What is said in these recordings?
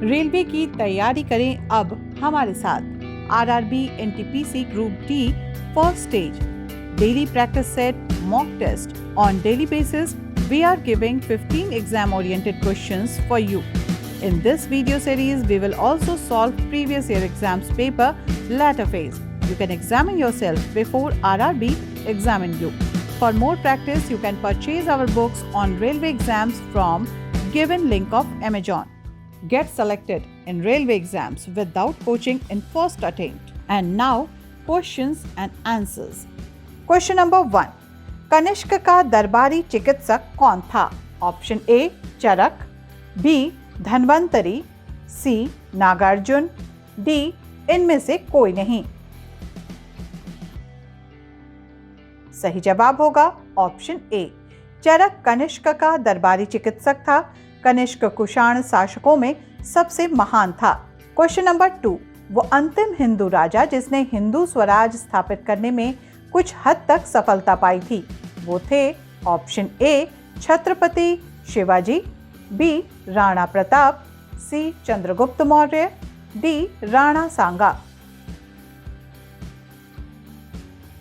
Railway की तैयारी करें अब हमारे साथ। RRB NTPC group D first stage daily practice set mock test on daily basis. We are giving 15 exam oriented questions for you. In this video series, we will also solve previous year exams paper latter phase. You can examine yourself before RRB examine you. For more practice, you can purchase our books on railway exams from given link of Amazon. Get selected in railway exams without coaching in first attempt. And now, questions and answers. Question number 1. Kanishka का दरबारी चिकित्सक कौन था? Option A Charak, B Dhanvantari, C Nagarjuna, D इनमें से कोई नहीं। सही जवाब होगा ऑप्शन ए। चरक कनिष्क का दरबारी चिकित्सक था। कनिष्क कुषाण शासकों में सबसे महान था। Question number 2। वो अंतिम हिंदू राजा जिसने हिंदू स्वराज स्थापित करने में कुछ हद तक सफलता पाई थी, वो थे option A Chhatrapati Shivaji, B Rana Pratap, C Chandragupta Maurya, D Rana Sanga.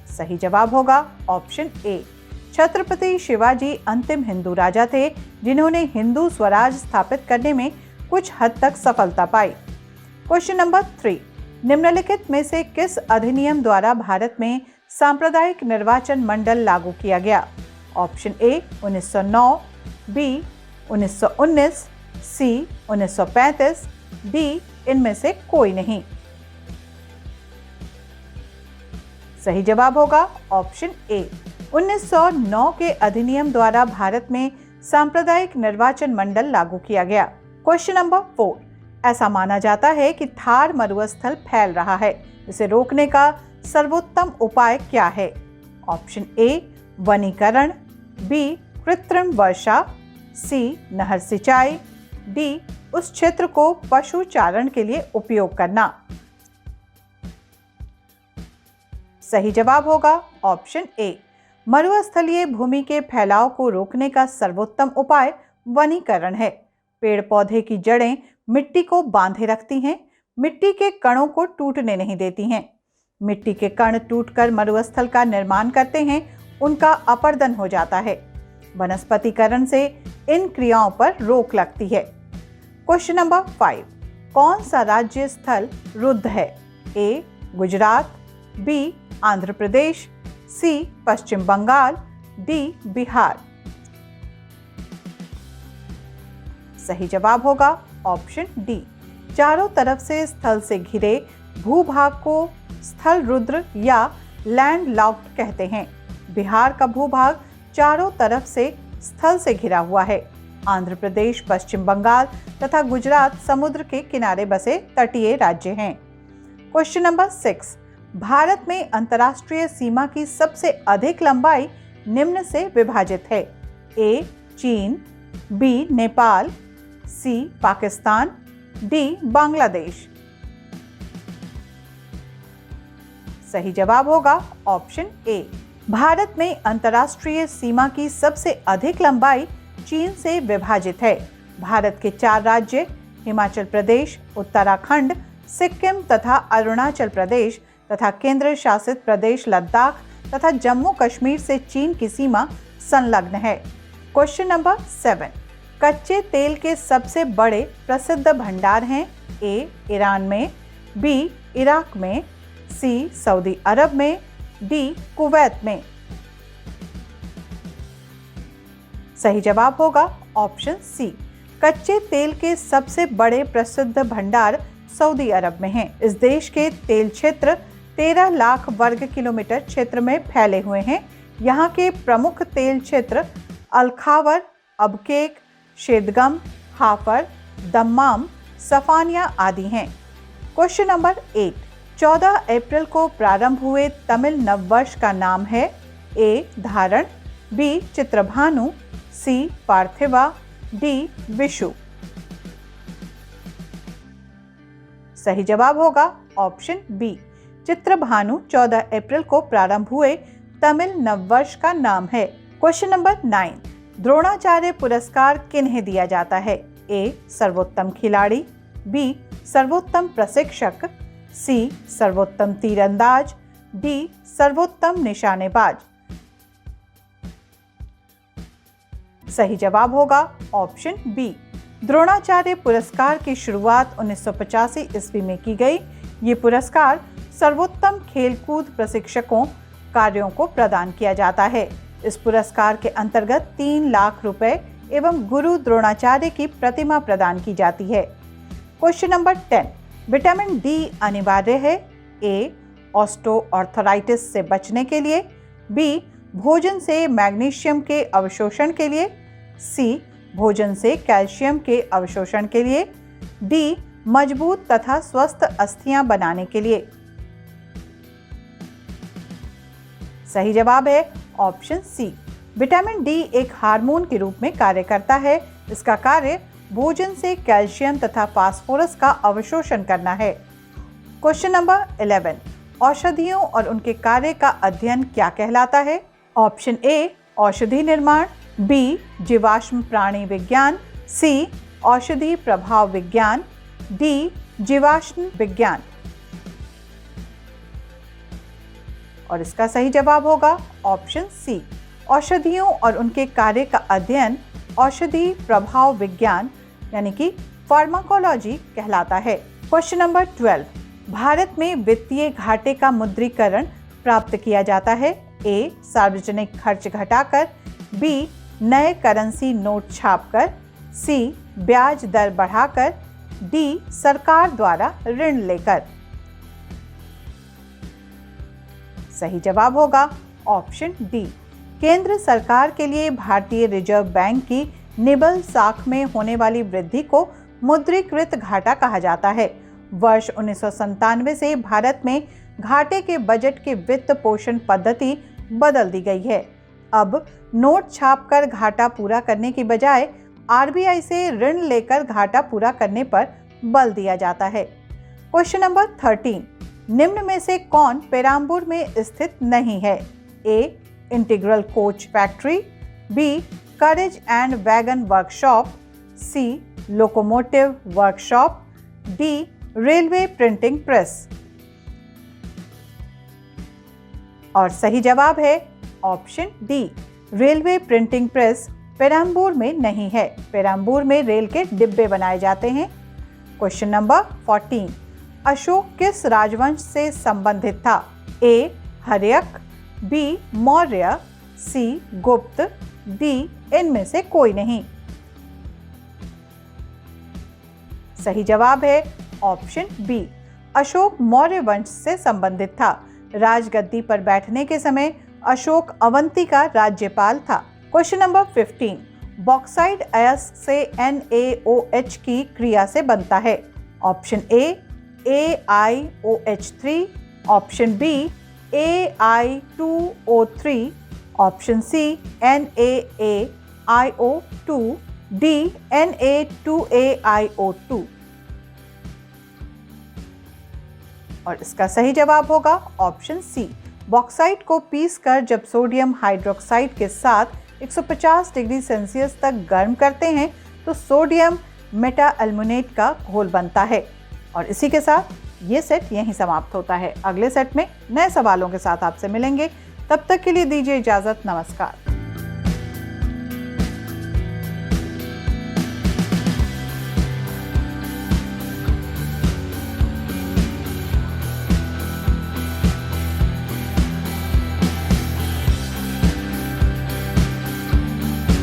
सही जवाब होगा ऑप्शन ए। छत्रपति शिवाजी अंतिम हिंदू राजा थे जिन्होंने हिंदू स्वराज स्थापित करने में कुछ हद तक सफलता पाई। Question number 3। निम्नलिखित में से किस अधिनियम द्वारा भारत में सांप्रदायिक निर्वाचन मंडल लागू किया गया? Option A 1909, B 1919, C 1935, D इनमें से कोई नहीं। सही जवाब होगा ऑप्शन ए। 1909 के अधिनियम द्वारा भारत में सांप्रदायिक निर्वाचन मंडल लागू किया गया। Question number 4। ऐसा माना जाता है कि थार मरुस्थल फैल रहा है, इसे रोकने का सर्वोत्तम उपाय क्या है? ऑप्शन ए वनीकरण, बी कृत्रिम वर्षा, सी नहर सिंचाई, डी उस क्षेत्र को पशु चारण के लिए उपयोग करना। सही जवाब होगा ऑप्शन ए। मरुस्थलीय भूमि के फैलाव को रोकने का सर्वोत्तम उपाय वनीकरण है। पेड़ पौधे की जड़ें मिट्टी को बांधे रखती हैं, मिट्टी के कणों को टूटने नहीं देती हैं। मिट्टी के कण टूटकर मरुस्थल का निर्माण करते हैं, उनका अपरदन हो जाता है। वनस्पतिकरण से इन क्रियाओं पर रोक लगती है। Question number 5। कौन सा राज्य स्थल रुद्ध है? ए गुजरात, बी आंध्र प्रदेश, सी पश्चिम बंगाल, डी बिहार। सही जवाब होगा ऑप्शन डी। चारों तरफ से स्थल से घिरे भूभाग को स्थल रुद्र या लैंड लॉक्ड कहते हैं। बिहार का भूभाग चारों तरफ से स्थल से घिरा हुआ है। आंध्र प्रदेश, पश्चिम बंगाल तथा गुजरात समुद्र के किनारे बसे तटीय राज्य हैं। Question number 6। भारत में अंतर्राष्ट्रीय सीमा की सबसे अधिक लंबाई निम्न से विभाजित है। ए चीन, बी नेपाल, सी पाकिस्तान, डी बांग्लादेश। सही जवाब होगा ऑप्शन ए। भारत में अंतर्राष्ट्रीय सीमा की सबसे अधिक लंबाई चीन से विभाजित है। भारत के 4 राज्य हिमाचल प्रदेश, उत्तराखंड, सिक्किम तथा अरुणाचल प्रदेश तथा केंद्र शासित प्रदेश लद्दाख तथा जम्मू कश्मीर से चीन की सीमा संलग्न है। Question number 7। कच्चे तेल के सबसे बड़े प्रसिद्ध भंडार हैं? ए ईरान में, बी इराक में, सी सऊदी अरब में, डी कुवैत में। सही जवाब होगा ऑप्शन सी। कच्चे तेल के सबसे बड़े प्रसिद्ध भंडार सऊदी अरब में हैं। इस देश के तेल क्षेत्र 13 लाख वर्ग किलोमीटर क्षेत्र में फैले हुए हैं। यहाँ के प्रमुख तेल क्षेत्र अलखावर, अबकेक, शेदगम, हाफर, दम्माम, सफानिया आदि हैं। Question number 8। 14 अप्रैल को प्रारंभ हुए तमिल नववर्ष का नाम है? ए धारण, बी चित्रभानु, सी पार्थिवा, डी विशु। सही जवाब होगा ऑप्शन बी। चित्रभानु 14 अप्रैल को प्रारंभ हुए तमिल नववर्ष का नाम है। Question number 9। द्रोणाचार्य पुरस्कार किन्हें दिया जाता है? ए सर्वोत्तम खिलाड़ी, बी सर्वोत्तम प्रशिक्षक, सी सर्वोत्तम तीरंदाज, डी सर्वोत्तम निशानेबाज। सही जवाब होगा ऑप्शन बी। द्रोणाचार्य पुरस्कार की शुरुआत 1985 ईस्वी में की गई। ये पुरस्कार सर्वोत्तम खेलकूद प्रशिक्षकों कार्यों को प्रदान किया जाता है। इस पुरस्कार के अंतर्गत 3 लाख रुपए एवं गुरु द्रोणाचार्य की प्रतिमा प्रदान की जाती है। क्वेश्चन नंबर 10, विटामिन डी अनिवार्य है। ए ऑस्टियोआर्थराइटिस से बचने के लिए, बी भोजन से मैग्नीशियम के अवशोषण के लिए, सी भोजन से कैल्शियम के अवशोषण के लिए, डी मजबूत तथा स्वस्थ अस्थियां बनाने के लिए। सही जवाब है ऑप्शन सी। विटामिन डी एक हार्मोन के रूप में कार्य करता है। इसका कार्य भोजन से कैल्शियम तथा फास्फोरस का अवशोषण करना है। क्वेश्चन नंबर 11, औषधियों और उनके कार्य का अध्ययन क्या कहलाता है? ऑप्शन ए औषधि निर्माण, बी जीवाश्म प्राणी विज्ञान, सी औषधि प्रभाव विज्ञान, डी जीवाश्म विज्ञान। और इसका सही जवाब होगा ऑप्शन सी। औषधियों और उनके कार्य का अध्ययन औषधि प्रभाव विज्ञान यानी कि फार्माकोलॉजी कहलाता है। क्वेश्चन नंबर 12, भारत में वित्तीय घाटे का मुद्रीकरण प्राप्त किया जाता है। ए सार्वजनिक खर्च घटाकर, बी नए करेंसी नोट छापकर, सी ब्याज दर बढ़ाकर, डी सरकार द्वारा ऋण लेकर। सही जवाब होगा ऑप्शन डी। केंद्र सरकार के लिए भारतीय रिजर्व बैंक की निबल साख में होने वाली वृद्धि को मुद्रीकृत घाटा कहा जाता है। वर्ष 1997 से भारत में घाटे के बजट के वित्त पोषण पद्धति बदल दी गई है। अब नोट छापकर घाटा पूरा करने की बजाय आरबीआई से ऋण लेकर घाटा पूरा करने पर बल दिया जाता है। क्वेश्चन नंबर 13, निम्न में से कौन पेराम्बूर में स्थित नहीं है? A integral coach factory, B carriage and wagon workshop, C locomotive workshop, D railway printing press. और सही जवाब है option D, railway printing press Perambur में नहीं है। पेराम्बूर में रेल के डिब्बे बनाए जाते हैं। क्वेश्चन नंबर 14, अशोक किस राजवंश से संबंधित था? ए हर्यक, बी मौर्य, सी गुप्त, डी इनमें से कोई नहीं। सही जवाब है ऑप्शन बी, अशोक मौर्य वंश से संबंधित था। राजगद्दी पर बैठने के समय अशोक अवंती का राज्यपाल था। क्वेश्चन नंबर 15, बॉक्साइट अयस्क से NaOH की क्रिया से बनता है। Option A AiOH3, option B Ai2O3, option C NaAiO2, D Na2aIO2। और इसका सही जवाब होगा ऑप्शन सी। बॉक्साइट को पीसकर जब सोडियम हाइड्रोक्साइड के साथ 150 डिग्री सेल्सियस तक गर्म करते हैं तो सोडियम मेटाअल्मुनेट का घोल बनता है। और इसी के साथ ये सेट यहीं समाप्त होता है। अगले सेट में नए सवालों के साथ आपसे मिलेंगे। तब तक के लिए दीजिए इजाज़त। नमस्कार।